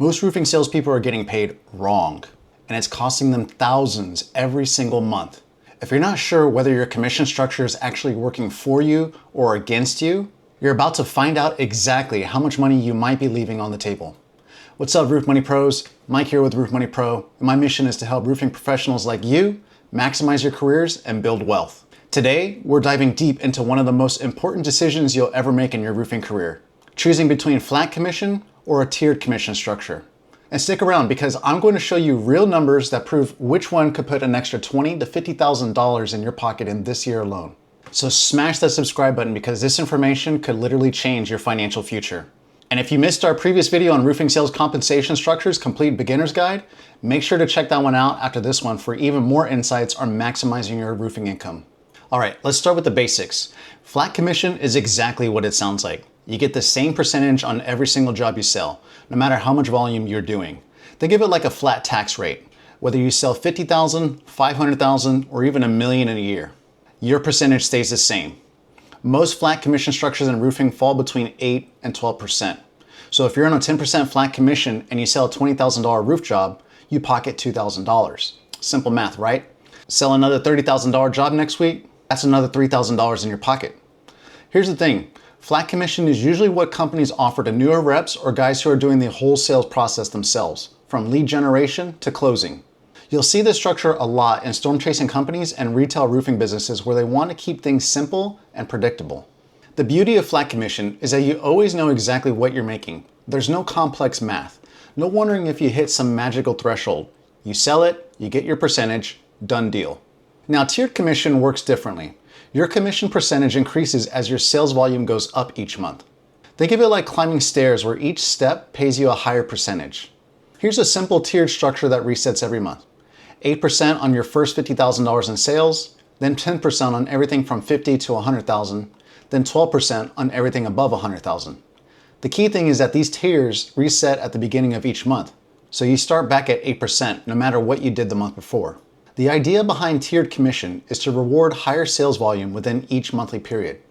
Most roofing salespeople are getting paid wrong, and it's costing them thousands every single month. If you're not sure whether your commission structure is actually working for you or against you, you're about to find out exactly how much money you might be leaving on the table. What's up, Roof Money Pros? Mike here with Roof Money Pro, and my mission is to help roofing professionals like you maximize your careers and build wealth. Today, we're diving deep into one of the most important decisions you'll ever make in your roofing career, choosing between flat commission or a tiered commission structure. And stick around because I'm going to show you real numbers that prove which one could put an extra $20,000 to $50,000 in your pocket in this year alone. So smash that subscribe button because this information could literally change your financial future. And if you missed our previous video on roofing sales compensation structures, complete beginner's guide, make sure to check that one out after this one for even more insights on maximizing your roofing income. All right, let's start with the basics. Flat commission is exactly what it sounds like. You get the same percentage on every single job you sell, no matter how much volume you're doing. Think of it like a flat tax rate. Whether you sell 50,000, 500,000, or even $1 million in a year, your percentage stays the same. Most flat commission structures in roofing fall between 8 and 12%. So if you're on a 10% flat commission and you sell a $20,000 roof job, you pocket $2,000. Simple math, right? Sell another $30,000 job next week, that's another $3,000 in your pocket. Here's the thing. Flat commission is usually what companies offer to newer reps or guys who are doing the whole sales process themselves, from lead generation to closing. You'll see this structure a lot in storm chasing companies and retail roofing businesses where they want to keep things simple and predictable. The beauty of flat commission is that you always know exactly what you're making. There's no complex math, no wondering if you hit some magical threshold. You sell it, you get your percentage, done deal. Now, tiered commission works differently. Your commission percentage increases as your sales volume goes up each month. Think of it like climbing stairs where each step pays you a higher percentage. Here's a simple tiered structure that resets every month. 8% on your first $50,000 in sales, then 10% on everything from $50,000 to $100,000, then 12% on everything above $100,000. The key thing is that these tiers reset at the beginning of each month. So you start back at 8% no matter what you did the month before. The idea behind tiered commission is to reward higher sales volume within each monthly period.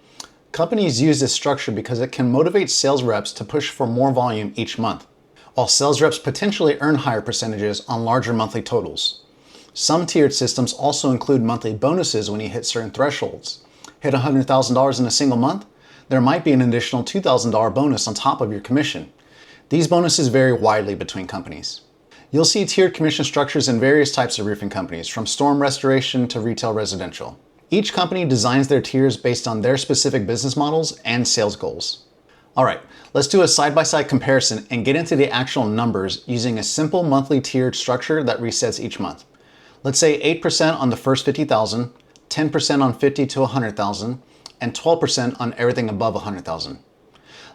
Companies use this structure because it can motivate sales reps to push for more volume each month, while sales reps potentially earn higher percentages on larger monthly totals. Some tiered systems also include monthly bonuses when you hit certain thresholds. Hit $100,000 in a single month, there might be an additional $2,000 bonus on top of your commission. These bonuses vary widely between companies. You'll see tiered commission structures in various types of roofing companies, from storm restoration to retail residential. Each company designs their tiers based on their specific business models and sales goals. All right, let's do a side-by-side comparison and get into the actual numbers using a simple monthly tiered structure that resets each month. Let's say 8% on the first $50,000, 10% on $50,000 to $100,000, and 12% on everything above $100,000.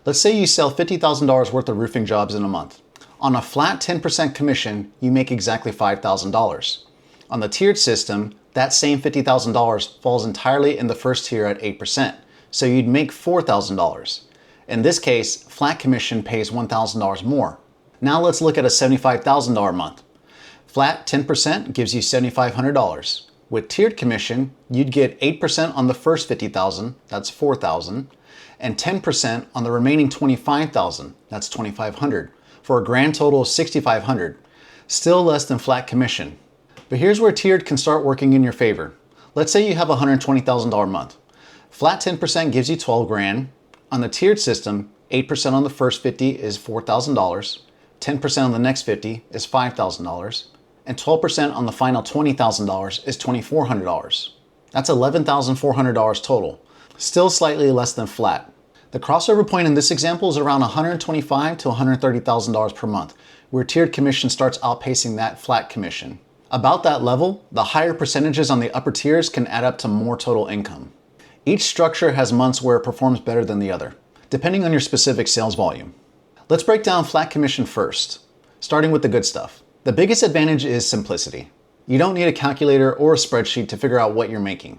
Let's say you sell $50,000 worth of roofing jobs in a month. On a flat 10% commission, you make exactly $5,000. On the tiered system, that same $50,000 falls entirely in the first tier at 8%, so you'd make $4,000. In this case, flat commission pays $1,000 more. Now let's look at a $75,000 month. Flat 10% gives you $7,500. With tiered commission, you'd get 8% on the first $50,000, that's $4,000, and 10% on the remaining $25,000, that's $2,500. For a grand total of $6,500, still less than flat commission. But here's where tiered can start working in your favor. Let's say you have a $120,000 month. Flat 10% gives you $12,000. On the tiered system, 8% on the first 50 is $4,000, 10% on the next 50 is $5,000, and 12% on the final $20,000 is $2,400. That's $11,400 total, still slightly less than flat. The crossover point in this example is around $125,000 to $130,000 per month, where tiered commission starts outpacing that flat commission. About that level, the higher percentages on the upper tiers can add up to more total income. Each structure has months where it performs better than the other, depending on your specific sales volume. Let's break down flat commission first, starting with the good stuff. The biggest advantage is simplicity. You don't need a calculator or a spreadsheet to figure out what you're making.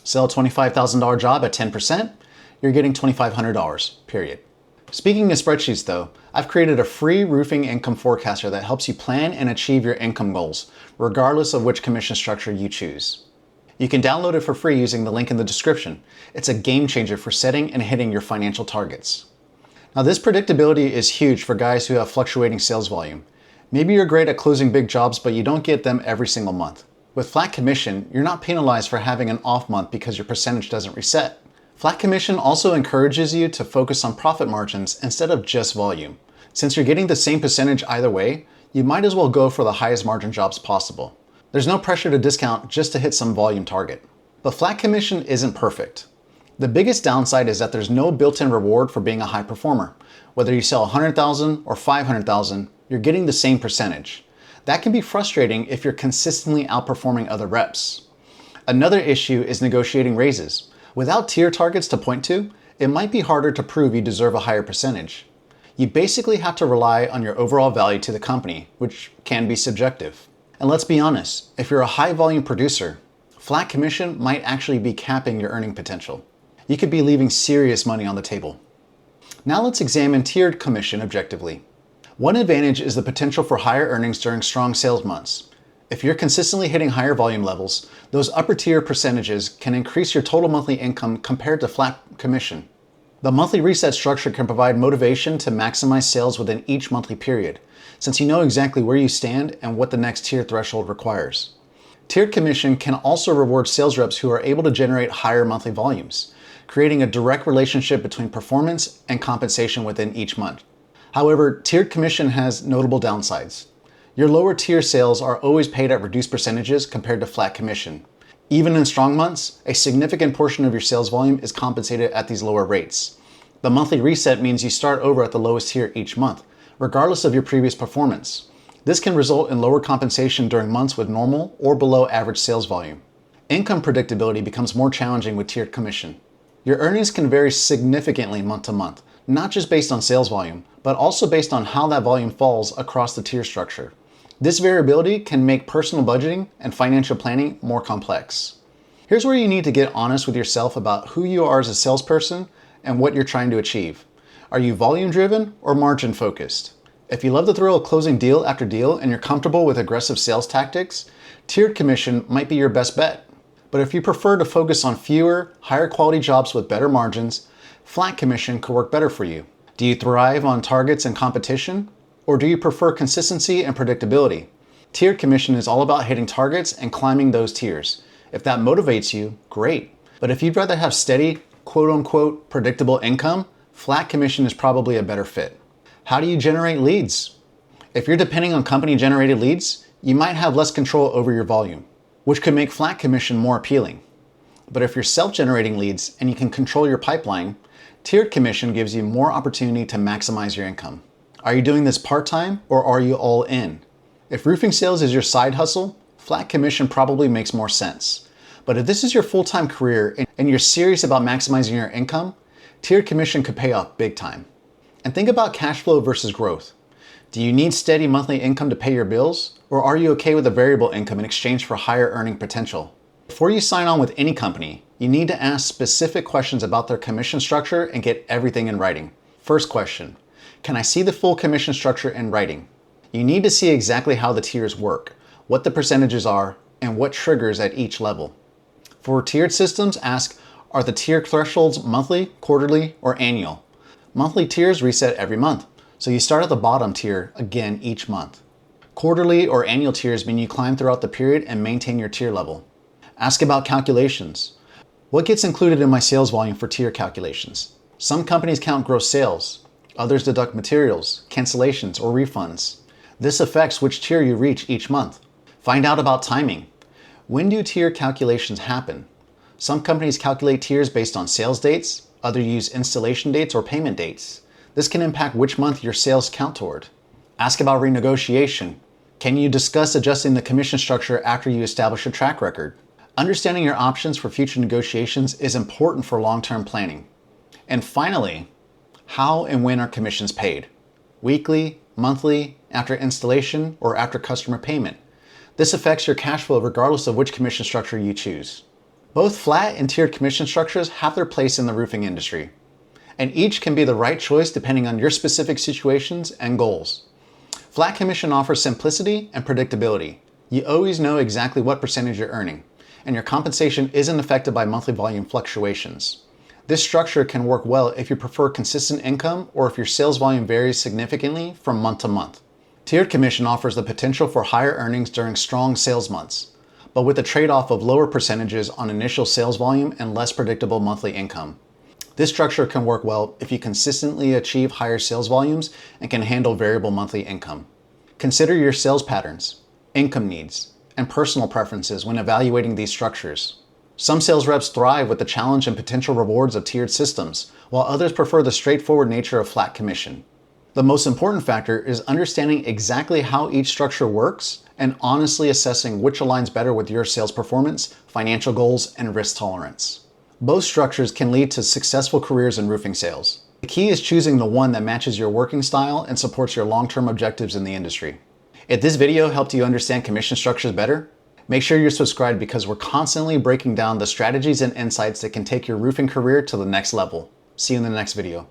Sell a $25,000 job at 10%, you're getting $2,500, period. Speaking of spreadsheets though, I've created a free roofing income forecaster that helps you plan and achieve your income goals, regardless of which commission structure you choose. You can download it for free using the link in the description. It's a game changer for setting and hitting your financial targets. Now, this predictability is huge for guys who have fluctuating sales volume. Maybe you're great at closing big jobs, but you don't get them every single month. With flat commission, you're not penalized for having an off month because your percentage doesn't reset. Flat commission also encourages you to focus on profit margins instead of just volume. Since you're getting the same percentage either way, you might as well go for the highest margin jobs possible. There's no pressure to discount just to hit some volume target. But flat commission isn't perfect. The biggest downside is that there's no built-in reward for being a high performer. Whether you sell 100,000 or 500,000, you're getting the same percentage. That can be frustrating if you're consistently outperforming other reps. Another issue is negotiating raises. Without tier targets to point to, it might be harder to prove you deserve a higher percentage. You basically have to rely on your overall value to the company, which can be subjective. And let's be honest, if you're a high volume producer, flat commission might actually be capping your earning potential. You could be leaving serious money on the table. Now let's examine tiered commission objectively. One advantage is the potential for higher earnings during strong sales months. If you're consistently hitting higher volume levels, those upper tier percentages can increase your total monthly income compared to flat commission. The monthly reset structure can provide motivation to maximize sales within each monthly period, since you know exactly where you stand and what the next tier threshold requires. Tiered commission can also reward sales reps who are able to generate higher monthly volumes, creating a direct relationship between performance and compensation within each month. However, tiered commission has notable downsides. Your lower tier sales are always paid at reduced percentages compared to flat commission. Even in strong months, a significant portion of your sales volume is compensated at these lower rates. The monthly reset means you start over at the lowest tier each month, regardless of your previous performance. This can result in lower compensation during months with normal or below average sales volume. Income predictability becomes more challenging with tiered commission. Your earnings can vary significantly month to month, not just based on sales volume, but also based on how that volume falls across the tier structure. This variability can make personal budgeting and financial planning more complex. Here's where you need to get honest with yourself about who you are as a salesperson and what you're trying to achieve. Are you volume driven or margin focused? If you love the thrill of closing deal after deal and you're comfortable with aggressive sales tactics, tiered commission might be your best bet. But if you prefer to focus on fewer, higher quality jobs with better margins, flat commission could work better for you. Do you thrive on targets and competition? Or do you prefer consistency and predictability? Tiered commission is all about hitting targets and climbing those tiers. If that motivates you, great. But if you'd rather have steady, quote unquote, predictable income, flat commission is probably a better fit. How do you generate leads? If you're depending on company generated leads, you might have less control over your volume, which could make flat commission more appealing. But if you're self-generating leads and you can control your pipeline, tiered commission gives you more opportunity to maximize your income. Are you doing this part-time or are you all in? If roofing sales is your side hustle, flat commission probably makes more sense. But if this is your full-time career and you're serious about maximizing your income, tiered commission could pay off big time. And think about cash flow versus growth. Do you need steady monthly income to pay your bills? Or are you okay with a variable income in exchange for higher earning potential? Before you sign on with any company, you need to ask specific questions about their commission structure and get everything in writing. First question, can I see the full commission structure in writing? You need to see exactly how the tiers work, what the percentages are, and what triggers at each level. For tiered systems, ask, are the tier thresholds monthly, quarterly, or annual? Monthly tiers reset every month, so you start at the bottom tier again each month. Quarterly or annual tiers mean you climb throughout the period and maintain your tier level. Ask about calculations. What gets included in my sales volume for tier calculations? Some companies count gross sales. Others deduct materials, cancellations, or refunds. This affects which tier you reach each month. Find out about timing. When do tier calculations happen? Some companies calculate tiers based on sales dates. Others use installation dates or payment dates. This can impact which month your sales count toward. Ask about renegotiation. Can you discuss adjusting the commission structure after you establish a track record? Understanding your options for future negotiations is important for long-term planning. And finally, how and when are commissions paid? Weekly, monthly, after installation, or after customer payment? This affects your cash flow regardless of which commission structure you choose. Both flat and tiered commission structures have their place in the roofing industry, and each can be the right choice depending on your specific situations and goals. Flat commission offers simplicity and predictability. You always know exactly what percentage you're earning, and your compensation isn't affected by monthly volume fluctuations. This structure can work well if you prefer consistent income or if your sales volume varies significantly from month to month. Tiered commission offers the potential for higher earnings during strong sales months, but with the trade-off of lower percentages on initial sales volume and less predictable monthly income. This structure can work well if you consistently achieve higher sales volumes and can handle variable monthly income. Consider your sales patterns, income needs, and personal preferences when evaluating these structures. Some sales reps thrive with the challenge and potential rewards of tiered systems, while others prefer the straightforward nature of flat commission. The most important factor is understanding exactly how each structure works and honestly assessing which aligns better with your sales performance, financial goals, and risk tolerance. Both structures can lead to successful careers in roofing sales. The key is choosing the one that matches your working style and supports your long-term objectives in the industry. If this video helped you understand commission structures better, make sure you're subscribed because we're constantly breaking down the strategies and insights that can take your roofing career to the next level. See you in the next video.